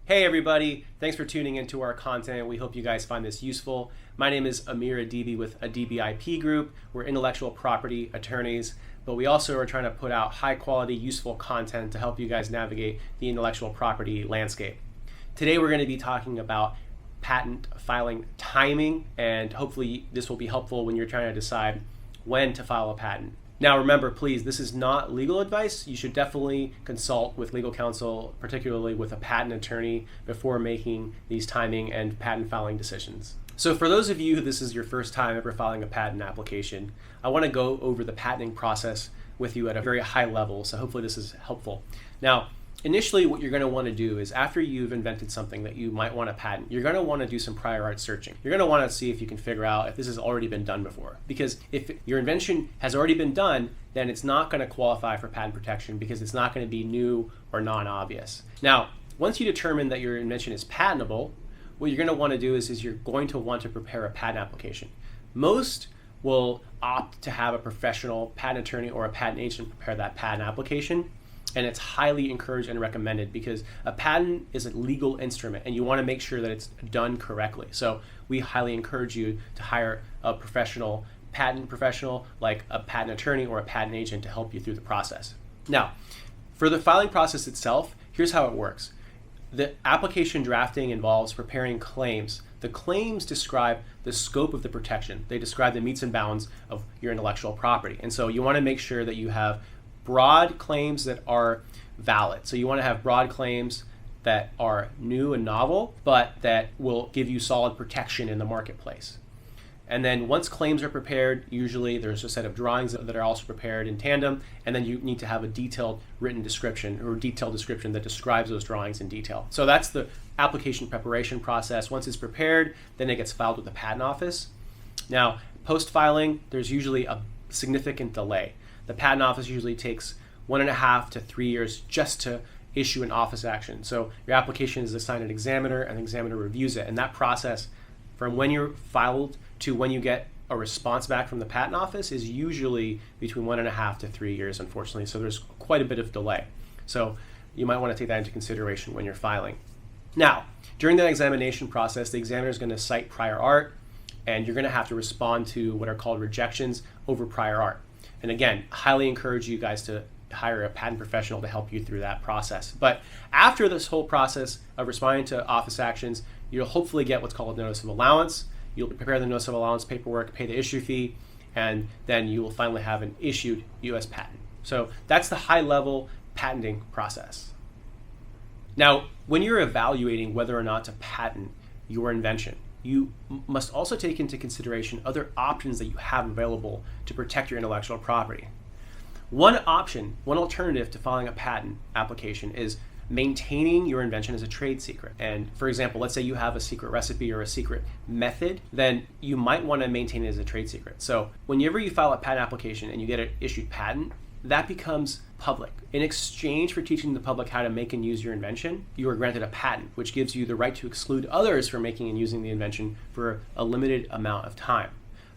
Hey everybody, thanks for tuning into our content. We hope you guys find this useful. My name is Adibi with Adibi IP Group. We're intellectual property attorneys, but we also are trying to put out high quality, useful content to help you guys navigate the intellectual property landscape. Today we're going to be talking about patent filing timing, and hopefully this will be helpful when you're trying to decide when to file a patent. Now remember, please, this is not legal advice. You should definitely consult with legal counsel, particularly with a patent attorney, before making these timing and patent filing decisions. So for those of you who this is your first time ever filing a patent application, I want to go over the patenting process with you at a very high level, so hopefully this is helpful. Now, initially what you're going to want to do is, after you've invented something that you might want to patent, you're going to want to do some prior art searching. You're going to want to see if you can figure out if this has already been done before. Because if your invention has already been done, then it's not going to qualify for patent protection because it's not going to be new or non-obvious. Now, once you determine that your invention is patentable, what you're going to want to do is you're going to want to prepare a patent application. Most will opt to have a professional patent attorney or a patent agent prepare that patent application. And it's highly encouraged and recommended because a patent is a legal instrument and you want to make sure that it's done correctly. So we highly encourage you to hire a professional patent professional like a patent attorney or a patent agent to help you through the process. Now, for the filing process itself, here's how it works. The application drafting involves preparing claims. The claims describe the scope of the protection. They describe the metes and bounds of your intellectual property. And so you want to make sure that you have broad claims that are valid. So you want to have broad claims that are new and novel, but that will give you solid protection in the marketplace. And then once claims are prepared, usually there's a set of drawings that are also prepared in tandem, and then you need to have a detailed written description or detailed description that describes those drawings in detail. So that's the application preparation process. Once it's prepared, then it gets filed with the patent office. Now, post-filing, there's usually a significant delay. The patent office usually takes 1.5 to 3 years just to issue an office action. So your application is assigned an examiner, and the examiner reviews it. And that process, from when you're filed to when you get a response back from the patent office, is usually between 1.5 to 3 years, unfortunately. So there's quite a bit of delay. So you might want to take that into consideration when you're filing. Now, during that examination process, the examiner is going to cite prior art, and you're going to have to respond to what are called rejections over prior art. And again, highly encourage you guys to hire a patent professional to help you through that process. But after this whole process of responding to office actions, you'll hopefully get what's called a notice of allowance. You'll prepare the notice of allowance paperwork, pay the issue fee, and then you will finally have an issued U.S. patent. So that's the high-level patenting process. Now, when you're evaluating whether or not to patent your invention, you must also take into consideration other options that you have available to protect your intellectual property. One alternative to filing a patent application is maintaining your invention as a trade secret. And for example, let's say you have a secret recipe or a secret method, then you might want to maintain it as a trade secret. So whenever you file a patent application and you get an issued patent, that becomes public. In exchange for teaching the public how to make and use your invention, you are granted a patent, which gives you the right to exclude others from making and using the invention for a limited amount of time.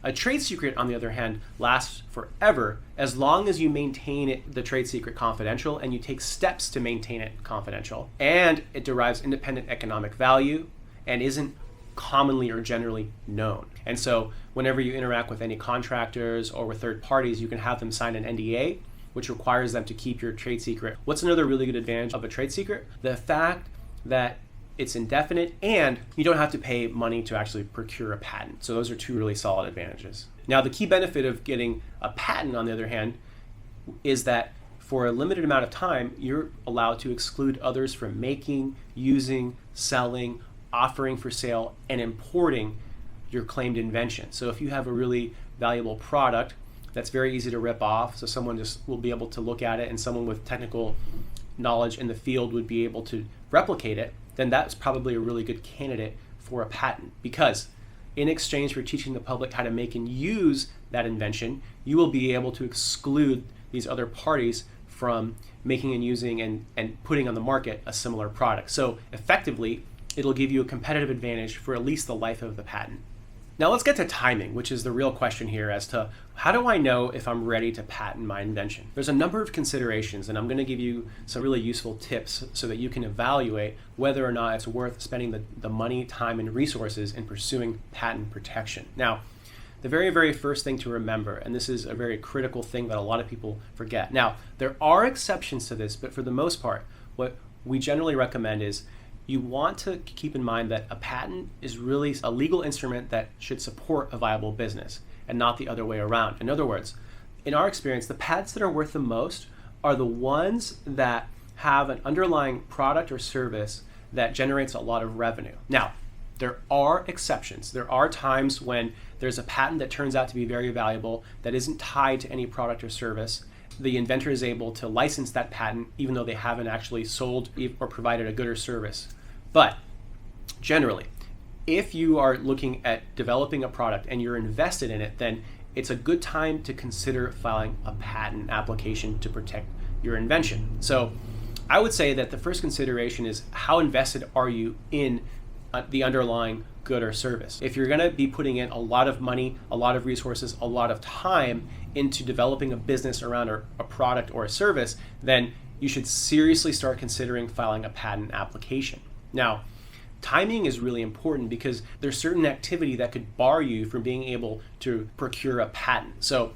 A trade secret, on the other hand, lasts forever as long as you maintain the trade secret confidential and you take steps to maintain it confidential, and it derives independent economic value and isn't commonly or generally known. And so whenever you interact with any contractors or with third parties, you can have them sign an NDA, which requires them to keep your trade secret. What's another really good advantage of a trade secret? The fact that it's indefinite and you don't have to pay money to actually procure a patent. So those are two really solid advantages. Now, the key benefit of getting a patent, on the other hand, is that for a limited amount of time, you're allowed to exclude others from making, using, selling, offering for sale, and importing your claimed invention. So if you have a really valuable product that's very easy to rip off, so someone just will be able to look at it and someone with technical knowledge in the field would be able to replicate it, then that's probably a really good candidate for a patent, because in exchange for teaching the public how to make and use that invention, you will be able to exclude these other parties from making and using and putting on the market a similar product. So effectively, it'll give you a competitive advantage for at least the life of the patent. Now let's get to timing, which is the real question here as to how do I know if I'm ready to patent my invention? There's a number of considerations, and I'm going to give you some really useful tips so that you can evaluate whether or not it's worth spending the money, time, and resources in pursuing patent protection. Now, the very, very first thing to remember, and this is a very critical thing that a lot of people forget. Now, there are exceptions to this, but for the most part, what we generally recommend is you want to keep in mind that a patent is really a legal instrument that should support a viable business and not the other way around. In other words, in our experience, the patents that are worth the most are the ones that have an underlying product or service that generates a lot of revenue. Now, there are exceptions. There are times when there's a patent that turns out to be very valuable that isn't tied to any product or service. The inventor is able to license that patent even though they haven't actually sold or provided a good or service. But generally, if you are looking at developing a product and you're invested in it, then it's a good time to consider filing a patent application to protect your invention. So I would say that the first consideration is how invested are you in the underlying good or service. If you're going to be putting in a lot of money, a lot of resources, a lot of time into developing a business around a product or a service, then you should seriously start considering filing a patent application. Now, timing is really important because there's certain activity that could bar you from being able to procure a patent. So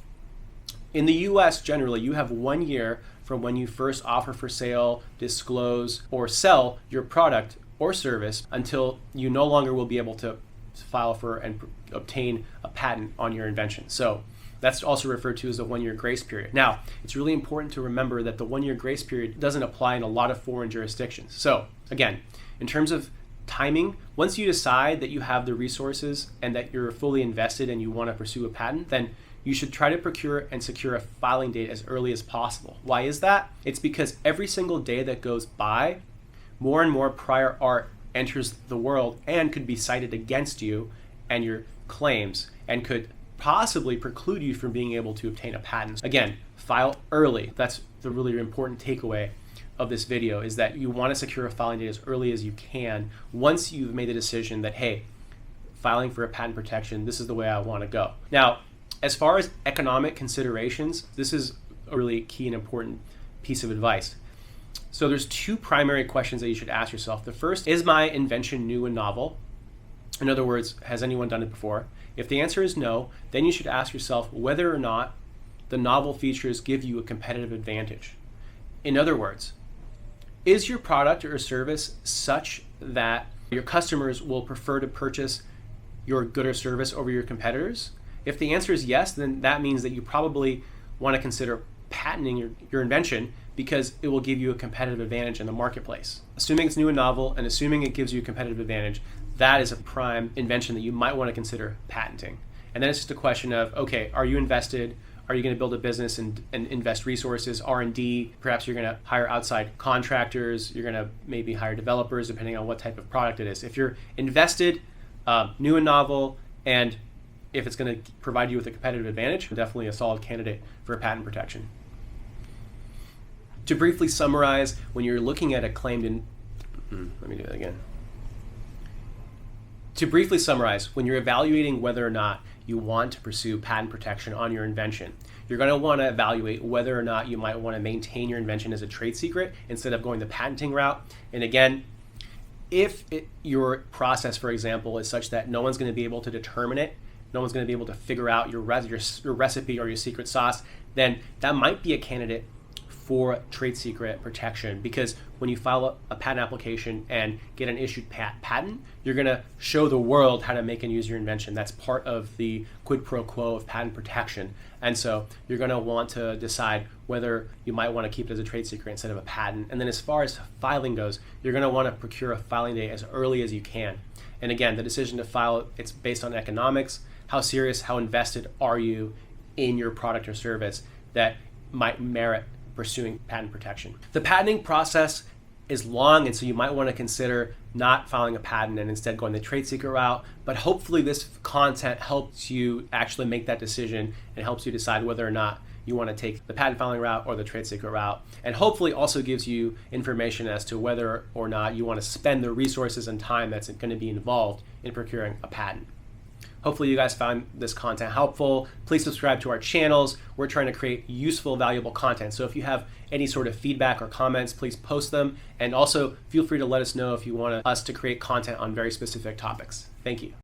in the US, generally, you have 1 year from when you first offer for sale, disclose, or sell your product or service until you no longer will be able to file for and obtain a patent on your invention. So that's also referred to as the 1 year grace period. Now, it's really important to remember that the 1 year grace period doesn't apply in a lot of foreign jurisdictions. So again, in terms of timing, once you decide that you have the resources and that you're fully invested and you want to pursue a patent, then you should try to procure and secure a filing date as early as possible. Why is that? It's because every single day that goes by, more and more prior art enters the world and could be cited against you and your claims and could possibly preclude you from being able to obtain a patent. Again, file early. That's the really important takeaway of this video, is that you want to secure a filing date as early as you can once you've made the decision that, hey, filing for a patent protection, this is the way I want to go. Now, as far as economic considerations, this is a really key and important piece of advice. So there's two primary questions that you should ask yourself. The first, is my invention new and novel? In other words, has anyone done it before? If the answer is no, then you should ask yourself whether or not the novel features give you a competitive advantage. In other words, is your product or service such that your customers will prefer to purchase your good or service over your competitors? If the answer is yes, then that means that you probably want to consider patenting your invention because it will give you a competitive advantage in the marketplace. Assuming it's new and novel and assuming it gives you a competitive advantage, that is a prime invention that you might want to consider patenting. And then it's just a question of, okay, are you invested? Are you going to build a business and invest resources, R&D? Perhaps you're going to hire outside contractors. You're going to maybe hire developers, depending on what type of product it is. If you're invested, new and novel, and if it's going to provide you with a competitive advantage, definitely a solid candidate for patent protection. To briefly summarize, when you're looking at a claimed let me do that again. To briefly summarize, when you're evaluating whether or not you want to pursue patent protection on your invention, you're going to want to evaluate whether or not you might want to maintain your invention as a trade secret instead of going the patenting route. And again, if your process, for example, is such that no one's going to be able to determine it, no one's going to be able to figure out your recipe or your secret sauce, then that might be a candidate for trade secret protection, because when you file a patent application and get an issued patent, you're going to show the world how to make and use your invention. That's part of the quid pro quo of patent protection. And so you're going to want to decide whether you might want to keep it as a trade secret instead of a patent. And then as far as filing goes, you're going to want to procure a filing date as early as you can. And again, the decision to file, it's based on economics. How serious, how invested are you in your product or service that might merit pursuing patent protection. The patenting process is long, and so you might want to consider not filing a patent and instead going the trade secret route, but hopefully this content helps you actually make that decision and helps you decide whether or not you want to take the patent filing route or the trade secret route, and hopefully also gives you information as to whether or not you want to spend the resources and time that's going to be involved in procuring a patent. Hopefully you guys found this content helpful. Please subscribe to our channels. We're trying to create useful, valuable content. So if you have any sort of feedback or comments, please post them. And also feel free to let us know if you want us to create content on very specific topics. Thank you.